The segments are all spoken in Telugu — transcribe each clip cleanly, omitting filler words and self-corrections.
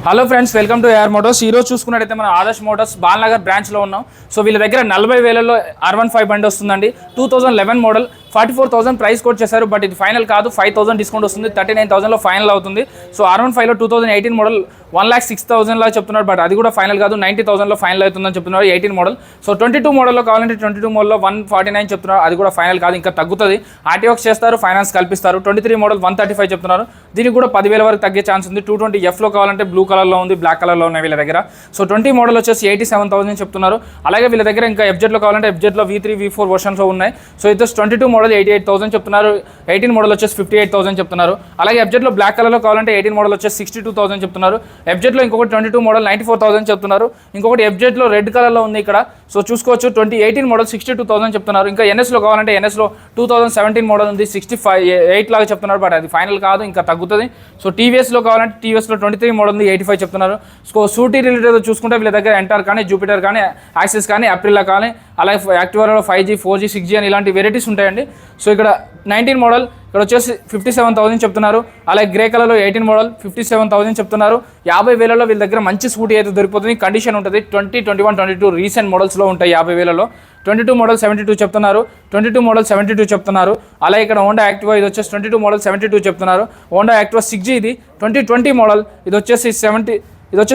Hello friends, welcome to AR Motors. ఈ రోజు చూసుకున్నట్టయితే మన ఆదర్శ్ మోటార్స్ బాలనగర్ బ్రాంచ్లో ఉన్నాం. సో వీళ్ళ దగ్గర 40,000లో R15 బండి వస్తుందండి. 2011 మోడల్, 44,000 ప్రైస్ కోట్ చేశారు. బట్ ఇది ఫైనల్ కాదు, 5,000 డిస్కౌంట్ వస్తుంది. 39,000లో ఫైనల్ అవుతుంది. సో R15లో 2018 మోడల్ 1,06,000 లా చెప్తున్నారు. బట్ అది కూడా ఫైనల్ కాదు, 90,000లో ఫైనల్ అవుతుందని చెప్తున్నారు 18 మోడల్. సో 22 మోడల్లో కావాలంటే 22 మోడల్లో 149 చెప్తున్నారు. అది కూడా ఫైనల్ కాదు, ఇంకా తగ్గుతుంది. ఆర్టీఓక్స్ చేస్తారు, ఫైనాన్స్ కల్పిస్తారు. 23 మోడల్ 135 చెప్తున్నారు. దీనికి కూడా 10,000 వరకు తగ్గే ఛాన్స్ ఉంది. 220Fలో కావాలంటే బ్లూ కలర్లో ఉంది, బ్లాక్ కలర్లో ఉన్నాయి వీళ్ళ దగ్గర. సో 20 మోడల్ వచ్చేసి 87,000 చెప్తున్నారు. అలాగే వీళ్ళ దగ్గర ఇంకా FZలో కావాలంటే FZలో V3, V4 వర్షన్స్లో ఉన్నాయి. సో ఇది 22 మోడల్ 88,000 చెప్తున్నారు. 18 మోడల్ వచ్చేసి 58,000 చెప్తున్నారు. అలాగే FZలో బ్లాక్ కలర్లో కావాలంటే 18 మోడల్ వచ్చేసి 62,000 చెప్తున్నారు. FZలో ఇంకొకటి 22 మోడల్ 94,000 చెప్తున్నారు. ఇంకొకటి FZలో రెడ్ కలర్లో ఉంది ఇక్కడ. సో చూసుకోవచ్చు. 18 మోడల్ 62,000 చెప్తున్నారు. ఇంకా NSలో కావాలంటే NSలో 2017 మోడల్ ఉంది, 65 లాగా చెప్తున్నారు. బట్ అది ఫైనల్ కాదు, ఇంకా తగ్గుతుంది. సో TVSలో కావాలంటే TVSలో 23 మోడల్ ఉంది, 85 చెప్తున్నారు. సో స్కూటీ రిలేటెడ్ చూసుకుంటే వీళ్ళ దగ్గర ఎంటార్ కానీ, జూపిటర్ కానీ, యాక్సెస్ కానీ, అప్రిల్లా కానీ, అలాగే యాక్టివాలో 5G, 4G, 6G అని ఇలాంటి వెరైటీస్ ఉంటాయండి. సో ఇక్కడ 19 మోడల్ ఇక్కడ వచ్చేసి 57,000 చెప్తున్నారు. అలాగే గ్రే కలర్లో 18 మోడల్ 57,000 చెప్తున్నారు. 50,000లో వీళ్ళ దగ్గర మంచి స్కూటీ అయితే దొరికిపోతుంది, కండిషన్ ఉంటుంది. 20, 21, 22 రీసెంట్ మోడల్స్లో ఉంటాయి 50,000లో. 22 మోడల్ 72 చెప్తున్నారు. 22 మోడల్ 72 చెప్తున్నారు. అలాగే ఇక్కడ హోండా యాక్టివా ఇది వచ్చేసి 22 మోడల్ 72 చెప్తున్నారు. హోండా యాక్టివా 6G ఇది 2020 మోడల్, ఇది వచ్చేసి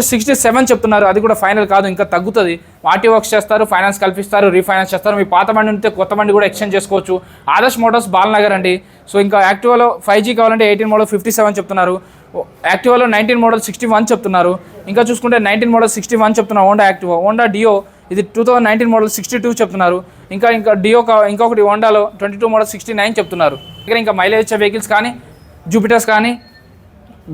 67 చెప్తున్నారు. అది కూడా ఫైనల్ కాదు, ఇంకా తగ్గుతుంది. ఆర్టీ వర్క్స్ చేస్తారు, ఫైనాన్స్ కల్పిస్తారు, రీఫైనాన్స్ చేస్తారు. మీ పాత బండి ఉంటే కొత్త బండి కూడా ఎక్స్చేంజ్ చేసుకోవచ్చు. ఆదర్శ్ మోటార్స్ బాలనగర్ అండి. సో ఇంకా యాక్టివాలో 5G కావాలంటే 18 మోడల్ 57 చెప్తున్నారు. యాక్టివాలో 19 మోడల్ 61 చెప్తున్నారు. ఇంకా చూసుకుంటే 19 మోడల్ 61 చెప్తున్నారు. Honda Activa. హోండా డియో ఇది 2019 మోడల్ 62 చెప్తున్నారు. ఇంకా డియో ఇంకొకటి హోండాలో 22 మోడల్ 69 చెప్తున్నారు. ఇంకా మైలేజ్ ఇచ్చే వెహికల్స్ కానీ, జూపిటర్స్ కానీ,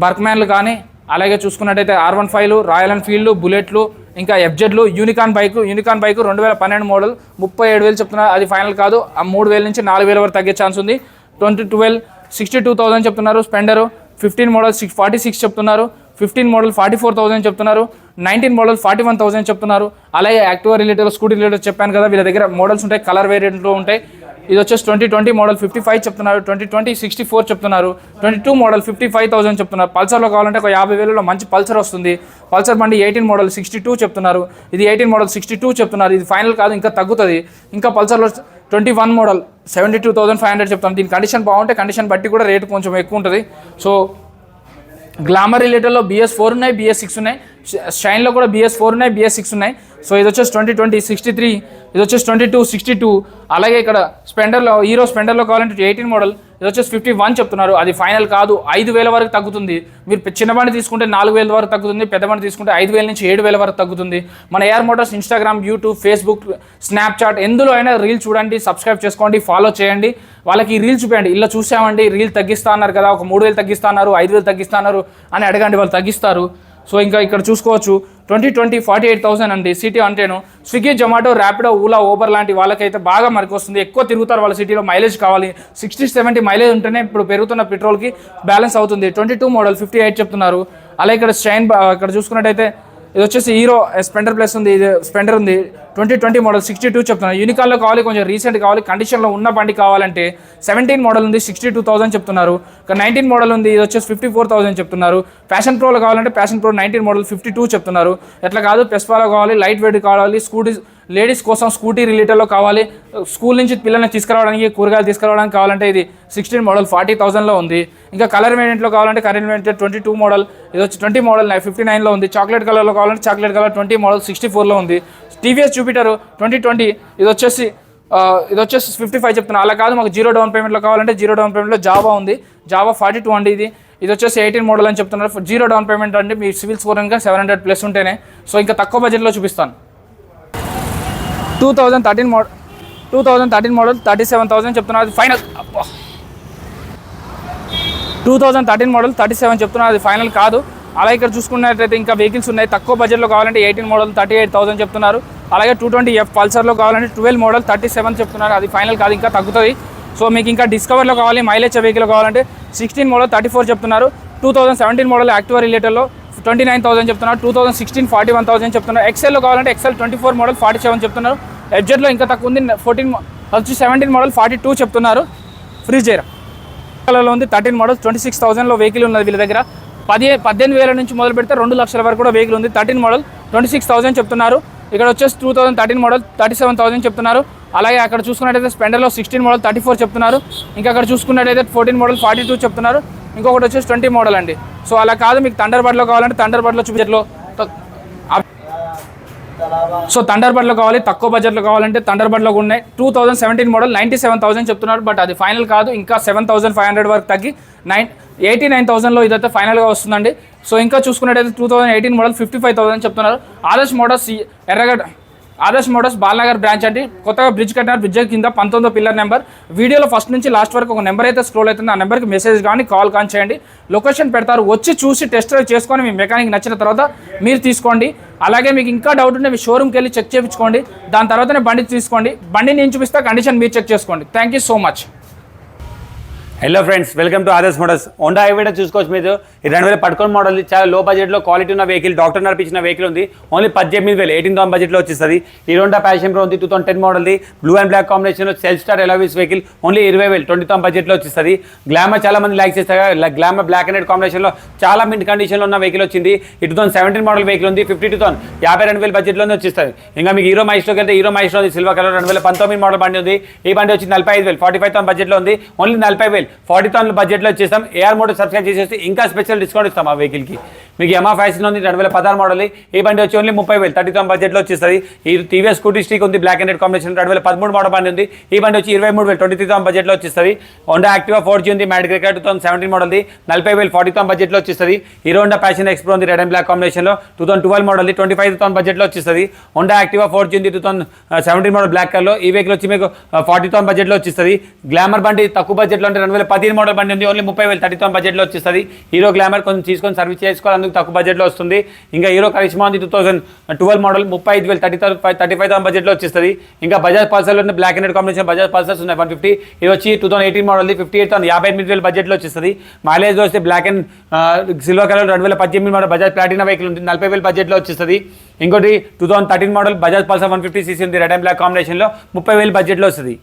బర్క్మ్యాన్లు కానీ, అలాగే చూసుకున్నట్టయితే R15లు, రాయల్ ఎన్ఫీల్డ్లు, బుల్లెట్లు, ఇంకా FZలు, యూనికాన్ బైక్ 2012 మోడల్ 37,000 చెప్తున్నారు. అది ఫైనల్ కాదు, ఆ 3,000 నుంచి 4,000 వరకు తగ్గే ఛాన్స్ ఉంది. 2012 62,000 చెప్తున్నారు. స్పెండరు 15 మోడల్ 46 చెప్తున్నారు. 15 మోడల్ 44,000 చెప్తున్నారు. 19 మోడల్ 41,000 చెప్తున్నారు. అలాగే యాక్టివా రిలేటెడ్, స్కూటీ రిలేటెడ్ చెప్పాను కదా, వీళ్ళ దగ్గర మోడల్స్ ఉంటాయి, కలర్ వేరియంట్లో ఉంటాయి. ఇది వచ్చేసి 2020 మోడల్ 55 చెప్తున్నారు. 2020 64 చెప్తున్నారు. 22 మోడల్ 55,000 చెప్తున్నారు. పల్సర్లో కావాలంటే ఒక 50,000లో మంచి పల్సర్ వస్తుంది. పల్సర్ బండి 18 మోడల్ 62 చెప్తున్నారు. ఇది 18 మోడల్ 62 చెప్తున్నారు. ఇది ఫైనల్ కాదు, ఇంకా తగ్గుతుంది. ఇంకా పల్సర్లో 21 మోడల్ 72,500 చెప్తాను. దీని కండిషన్ బాగుంటే కండిషన్ బట్టి కూడా రేటు కొంచెం ఎక్కువ ఉంటుంది. సో గ్లామర్ రిలేటెడ్లో BS4 ఉన్నాయి, BS6 ఉన్నాయి. షైన్లో కూడా BS4 ఉన్నాయి, BS6 ఉన్నాయి. సో ఇది వచ్చేసి 2020 63, ఇది వచ్చేసి 22 62. అలాగే ఇక్కడ స్పెండర్లో, హీరో స్పెండర్లో కావాలంటే 18 మోడల్ ఇది వచ్చేసి 51 చెప్తున్నారు. అది ఫైనల్ కాదు, 5,000 వరకు తగ్గుతుంది. మీరు చిన్న బండి తీసుకుంటే 4,000 వరకు తగ్గుతుంది. పెద్ద బండి తీసుకుంటే 5,000 నుంచి 7,000 వరకు తగ్గుతుంది. మన AR Motors Instagram, YouTube, Facebook, Snapchat ఎందులో అయినా రీల్ చూడండి, సబ్స్క్రైబ్ చేసుకోండి, ఫాలో చేయండి. వాళ్ళకి ఈ రీల్ చూపించండి. ఇలా చూసామండి, రీల్ తగ్గిస్తా అన్నారు కదా, ఒక 3,000 తగ్గిస్తా అన్నారు, 5,000 తగ్గిస్తా అన్నారు అని అడగండి, వాళ్ళు తగ్గిస్తారు. సో ఇంకా ఇక్కడ చూసుకోవచ్చు 2020 48,000 అండి. సిటీ అంటేను స్విగ్గీ, జొమాటో, ర్యాపిడో, ఓలా, ఊబర్ లాంటి వాళ్ళకైతే బాగా మనకు వస్తుంది. ఎక్కువ తిరుగుతారు వాళ్ళ సిటీలో. మైలేజ్ కావాలి, 60-70 మైలేజ్ ఉంటేనే ఇప్పుడు పెరుగుతున్న పెట్రోల్కి బ్యాలెన్స్ అవుతుంది. 22 మోడల్ 58 చెప్తున్నారు. అలాగే ఇక్కడ ఇక్కడ చూసుకున్నట్టయితే ఇది వచ్చేసి హీరో స్పెండర్ ప్లస్ ఉంది, ఇది స్పెండర్ ఉంది. 2020 మోడల్ 62 చెప్తున్నారు. యూనికాన్లో కావాలి, కొంచెం రీసెంట్ కావాలి, కండిషన్లో ఉన్న బండి కావాలంటే 17 మోడల్ ఉంది, 62,000 చెప్తున్నారు. ఇక 19 మోడల్ ఉంది, ఇది వచ్చేసి 54,000 చెప్తున్నారు. ప్యాషన్ ప్రోలో కావాలంటే ప్యాషన్ ప్రో 19 మోడల్ 52 చెప్తున్నారు. ఎట్లా కాదు, పెస్పాలో కావాలి, లైట్ వెయిట్ కావాలి, స్కూటీ లేడీస్ కోసం స్కూటీ రిలేటెడ్లో కావాలి, స్కూల్ నుంచి పిల్లల్ని తీసుకురావడానికి, కూరగాయలు తీసుకురావడానికి కావాలంటే ఇది 16 మోడల్ 40,000లో ఉంది. ఇంకా కలర్ వేరియంట్లో కావాలంటే కలర్ వేరియంట్ 22 మోడల్ ఇది వచ్చి 20 మోడల్ 59లో ఉంది. చాక్లెట్ కలర్లో కావాలంటే చాక్లెట్ కలర్ 20 మోడల్ 64లో ఉంది. TVS జూపిటర్ 2020 ఇది వచ్చేసి 55 చెప్తున్నారు. అలా కాదు, మాకు 0 డౌన్ పేమెంట్లో కావాలంటే 0 డౌన్ పేమెంట్లో జావా ఉంది, జావా 42 అండి. ఇది వచ్చేసి 18 మోడల్ అని చెప్తున్నారు. 0 డౌన్ పేమెంట్ అంటే మీ సివిల్ స్కోర్ ఇంకా 700+ ఉంటేనే. సో ఇంకా తక్కువ బడ్జెట్లో చూపిస్తాను. 2013 మోడల్ 37,000 చెప్తున్నారు. అది ఫైనల్. 2013 మోడల్ 37 చెప్తున్నారు. అది ఫైనల్ కాదు. అలాగే ఇక్కడ చూసుకున్నట్లయితే ఇంకా వెహికల్స్ ఉన్నాయి. తక్కువ బడ్జెట్లో కావాలంటే 18 మోడల్ 38,000 చెప్తున్నారు. అలాగే 220F పల్సర్లో కావాలంటే 12 మోడల్ 37 చెప్తున్నారు. అది ఫైనల్ కాదు, ఇంకా తగ్గుతుంది. సో మీకు ఇంకా డిస్కవర్లో కావాలి, మైలేజ్ వెహికల్ కావాలంటే 16 మోడల్ 34 చెప్తున్నారు. 2017 మోడల్ యాక్టివా రిలేటెడ్లో 29,000 చెప్తున్నారు. 2016 41,000 చెప్తున్నారు. ఎక్సెల్లో కావాలంటే ఎక్సెల్ 24 మోడల్ 47 చెప్తున్నారు. FZలో ఇంకా తక్కువ ఉంది, 17 మోడల్ 42 చెప్తున్నారు. ఫ్రీజ్ కలర్లో ఉంది. 13 మోడల్ 26,000లో వెహికల్ ఉన్నది వీళ్ళ దగ్గర. 18,000 నుంచి మొదలు పెడితే 2 లక్షల వరకు కూడా వెహికల్ ఉంది. 13 మోడల్ 26,000 చెప్తున్నారు. ఇక్కడ వచ్చేసి 2013 మోడల్ 37,000 చెప్తున్నారు. అలాగే అక్కడ చూసుకున్నట్టయితే స్పెండర్లో 16 మోడల్ 34 చెప్తున్నారు. ఇంకా అక్కడ చూసుకున్నట్టయితే 14 మోడల్ 42 చెప్తున్నారు. ఇంకొకటి వచ్చేసి 20 మోడల్ అండి. సో అలా కాదు, మీకు థండర్బర్డ్లో కావాలంటే థండర్బర్డ్లో బడ్జెట్లో సో థండర్బర్డ్లో కావాలి, తక్కువ బడ్జెట్లో కావాలంటే థండర్బర్డ్లో ఉన్నాయి. 2017 మోడల్ 97,000 చెప్తున్నారు. బట్ అది ఫైనల్ కాదు, ఇంకా 7,500 వరకు తగ్గి 89,000లో ఇదైతే ఫైనల్గా వస్తుందండి. సో ఇంకా చూసుకున్నట్టయితే 2018 మోడల్ 55,000 చెప్తున్నారు. ఆదర్శ్ మోటార్స్ బాలనగర్ బ్రాంచ్ అండి. కొత్తగా బ్రిడ్జ్ కట్టినారు. బ్రిడ్జ్ కింద 19వ పిల్లర్ నెంబర్. వీడియోలో ఫస్ట్ నుంచి లాస్ట్ వరకు ఒక నెంబర్ అయితే స్క్రోల్ అవుతుంది. ఆ నెంబర్కి మెసేజ్ కానీ కాల్ కానీ చేయండి. లొకేషన్ పెడతారు, వచ్చి చూసి టెస్ట్ డ్రైవ్ చేసుకొని మీ మెకానిక్ నచ్చిన తర్వాత మీరు తీసుకోండి. అలాగే మీకు ఇంకా డౌట్ ఉంటే మీ షోరూమ్కి వెళ్ళి చెక్ చేయించుకోండి. దాని తర్వాతనే బండి తీసుకోండి. బండి నేను చూపిస్తా, కండిషన్ మీరు చెక్ చేసుకోండి. Thank you so much. Hello friends, welcome to Adarsh motors. Honda ఐవీడో చూసుకోవచ్చు. మీరు 2011 మోడల్, చాలా లో బడ్జెట్లో క్వాలిటీ ఉన్న వెహికల్, డాక్టర్ నడిపించిన వెహికల్ ఉంది. ఓన్లీ 18,000 18,000 బడ్జెట్లో వచ్చేస్తుంది. ఈ హోండా ప్యాషన్ ప్రో ఉంది 2010 మోడల్ది, బ్లూ అండ్ బ్లాక్ కాంబినేషన్లో సెల్ఫ్ స్టార్ ఎలావిస్ వెహికల్. ఓన్లీ 20,000 20,000 బడ్జెట్లో వచ్చేస్తుంది. గ్లామర్ చాలా మంది లైక్ చేస్తారు. గ్లామర్ బ్లాక్ అండ్ రెడ్ కాంబినేషన్లో చాలా మింట్ కండిషన్లో ఉన్న వెహికల్ వచ్చింది. ఈ 2017 మోడల్ వెహికల్ ఉంది. 52,000 52,000 బడ్జెట్లోనే వచ్చేస్తుంది. ఇంకా మీకు హీరో మైస్ట్రోకి వెళ్తే హీరో మైస్ట్రో ఉంది సిల్వర్ కలర్ 2019 మోడల్ బండి ఉంది. ఈ బండి వచ్చి 45,000 45,000 బడ్జెట్లో ఉంది. ఓన్లీ 40,000 40,000 బడ్జెట్లో వచ్చేస్తాం. ఏఆర్ మోటార్ సబ్స్క్రైబ్ చేసేస్తే ఇంకా స్పెషల్ డిస్కౌంట్ ఇస్తాం ఆ వెహికల్కి. మీకు యమా ఫ్యాషన్ ఉంది 2016 మోడల్. ఈ బండి వచ్చి ఓన్లీ 30,000 30,000 బడ్జెట్లో వచ్చేస్తుంది. ఈ టీవీఎస్ స్కూటీ స్టిక్ ఉంది black and red combination 2013 model బండి ఉంది. ఈ బండి వచ్చి 23,000 23,000 బడ్జెట్లో వచ్చేస్తుంది. హోండా యాక్టివా 4G ఉంది మ్యాట్ గ్రే 2017 మోడల్ది 40,000 40,000 బడ్జెట్లో వచ్చేస్తుంది. హీరో హోండా ప్యాషన్ ఎక్స్ప్రో ఉంది రెడ్ అండ్ బ్లాక్ కాంబినేషన్లో 2012 మోడల్ది 25,000 బడ్జెట్లో వచ్చేస్తుంది. హోండా యాక్టివా 4G ఉంది 2017 మోడల్ బ్లాక్ కలర్లో. ఈ వెహికల్ వచ్చి మీకు 40,000 బడ్జెట్లో వచ్చేస్తుంది. గ్లామర్ బండి తక్కువ బడ్జెట్లో అంటే 2015 మోడల్ బండి ఉంది. ఓన్లీ 30,000 30,000 బడ్జెట్లో వచ్చేస్తుంది. హీరో గ్లామర్ కొంచెం తీసుకొని సర్వీస్ చేసుకోవాలి, అందుకు తక్కువ బడ్జెట్లో వస్తుంది. ఇంకా హీరో కరిష్మా ఉంది 2012 మోడల్ 35,000 35,000 బడ్జెట్లో వచ్చేస్తుంది. ఇంకా బజాజ్ పల్సర్లో ఉన్న black and red combination Bajaj Pulsars ఉన్నాయి 150. ఇది వచ్చి 2018 మోడల్ది 58,000 58,000 బడ్జెట్లో వచ్చేస్తుంది. మైలేజ్ వస్తే black and silver colour 2018 model Bajaj Platina vehicle ఉంది 40,000 బడ్జెట్లో వచ్చేస్తుంది. ఇంకోటి 2013 మోడల్ బజాజ్ పల్సర్ 150cc ఉంది రెడ్ అండ్ బ్లాక్ కాంబినేషన్లో 30,000 బడ్జెట్లో వస్తుంది.